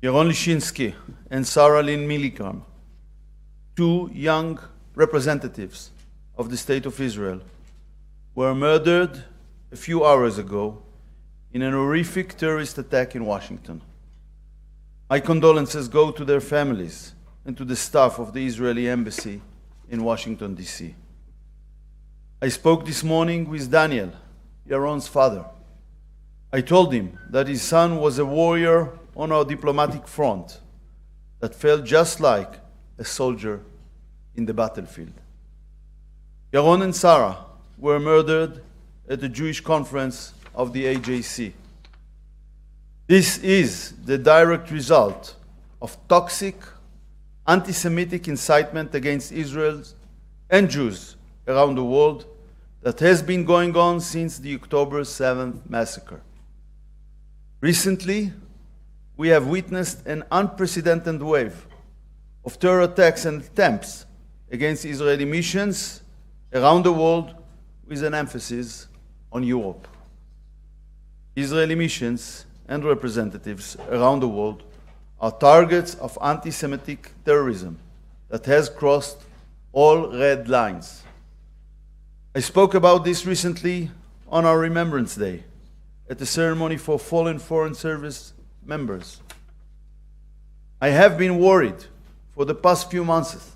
Yaron Lishinsky and Sarah Lynn Milgram, two young representatives of the State of Israel, were murdered a few hours ago in an horrific terrorist attack in Washington. My condolences go to their families and to the staff of the Israeli embassy in Washington, D.C. I spoke this morning with Daniel, Yaron's father. I told him that his son was a warrior on our diplomatic front that felt just like a soldier in the battlefield. Yaron and Sarah were murdered at the Jewish conference of the AJC. This is the direct result of toxic, anti-Semitic incitement against Israel and Jews around the world that has been going on since the October 7th massacre. Recently, we have witnessed an unprecedented wave of terror attacks and attempts against Israeli missions around the world, with an emphasis on Europe. Israeli missions and representatives around the world are targets of anti-Semitic terrorism that has crossed all red lines. I spoke about this recently on our Remembrance Day at the ceremony for fallen Foreign Service members. I have been worried for the past few months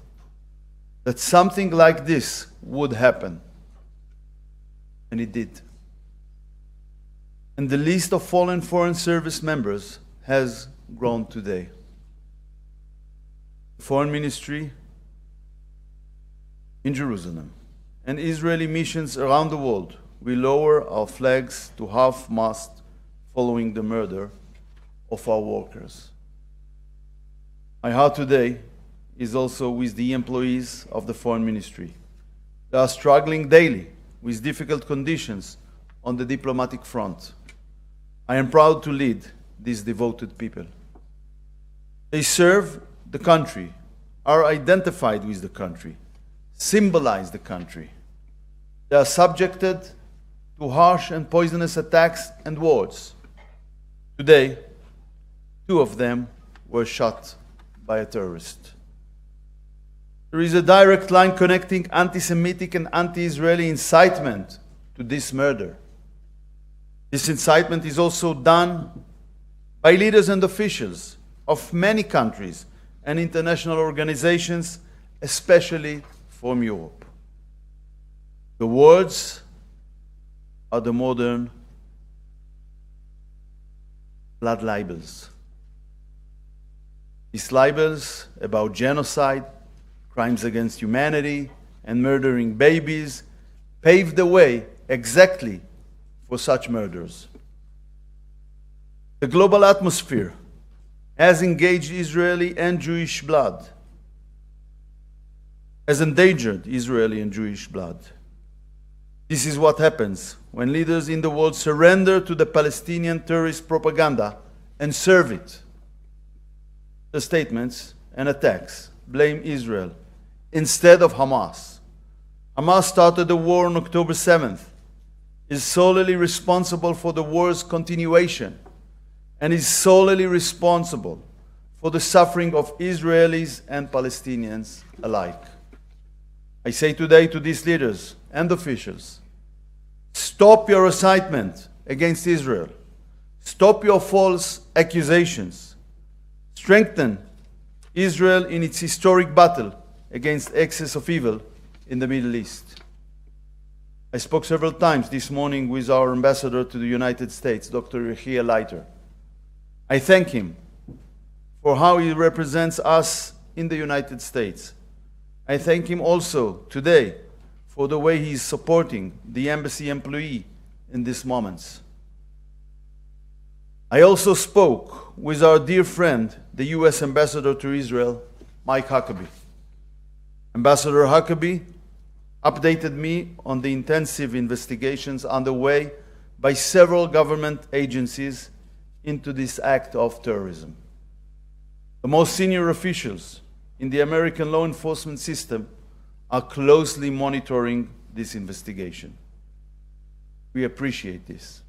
that something like this would happen, and it did. And the list of fallen Foreign Service members has grown today. The Foreign Ministry in Jerusalem and Israeli missions around the world will lower our flags to half-mast following the murder of our workers. My heart today is also with the employees of the Foreign Ministry. They are struggling daily with difficult conditions on the diplomatic front. I am proud to lead these devoted people. They serve the country, are identified with the country, symbolize the country. They are subjected to harsh and poisonous attacks and wars. Today, two of them were shot by a terrorist. There is a direct line connecting anti-Semitic and anti-Israeli incitement to this murder. This incitement is also done by leaders and officials of many countries and international organizations, especially from Europe. The words are the modern blood libels. These libels about genocide, crimes against humanity, and murdering babies paved the way exactly for such murders. The global atmosphere has engaged Israeli and Jewish blood, has endangered Israeli and Jewish blood. This is what happens when leaders in the world surrender to the Palestinian terrorist propaganda and serve it. The statements and attacks blame Israel instead of Hamas. Hamas started the war on October 7th, is solely responsible for the war's continuation, and is solely responsible for the suffering of Israelis and Palestinians alike. I say today to these leaders and officials, stop your incitement against Israel. Stop your false accusations. Strengthen Israel in its historic battle against excess of evil in the Middle East. I spoke several times this morning with our ambassador to the United States, Dr. Yechiel Leiter. I thank him for how he represents us in the United States. I thank him also today for the way he is supporting the embassy employee in these moments. I also spoke with our dear friend, the U.S. Ambassador to Israel, Mike Huckabee. Ambassador Huckabee updated me on the intensive investigations underway by several government agencies into this act of terrorism. The most senior officials in the American law enforcement system are closely monitoring this investigation. We appreciate this.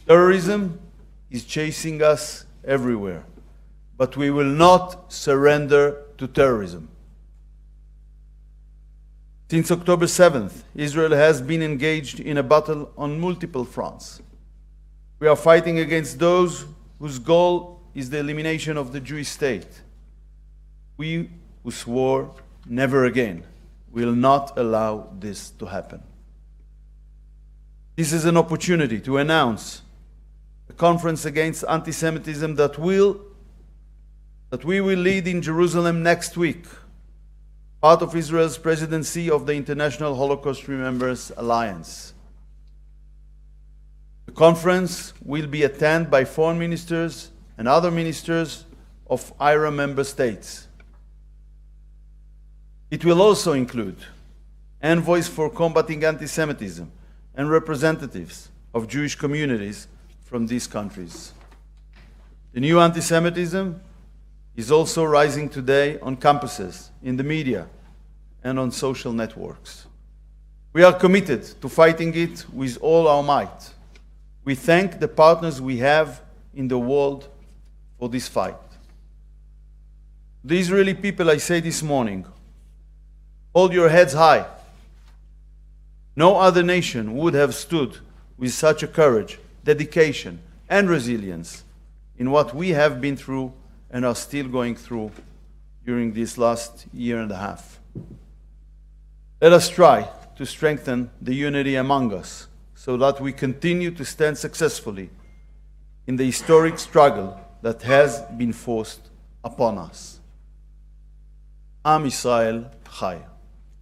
Terrorism is chasing us everywhere. But we will not surrender to terrorism. Since October 7th, Israel has been engaged in a battle on multiple fronts. We are fighting against those whose goal is the elimination of the Jewish state. We who swore never again will not allow this to happen. This is an opportunity to announce a conference against anti-Semitism that we will lead in Jerusalem next week, part of Israel's presidency of the International Holocaust Remembrance Alliance. The conference will be attended by foreign ministers and other ministers of IRA member states. It will also include envoys for combating anti-Semitism and representatives of Jewish communities from these countries. The new anti-Semitism is also rising today on campuses, in the media, and on social networks. We are committed to fighting it with all our might. We thank the partners we have in the world for this fight. The Israeli people, I say this morning, hold your heads high. No other nation would have stood with such a courage, dedication, and resilience in what we have been through and are still going through during this last year and a half. Let us try to strengthen the unity among us so that we continue to stand successfully in the historic struggle that has been forced upon us. Am Yisrael Chai.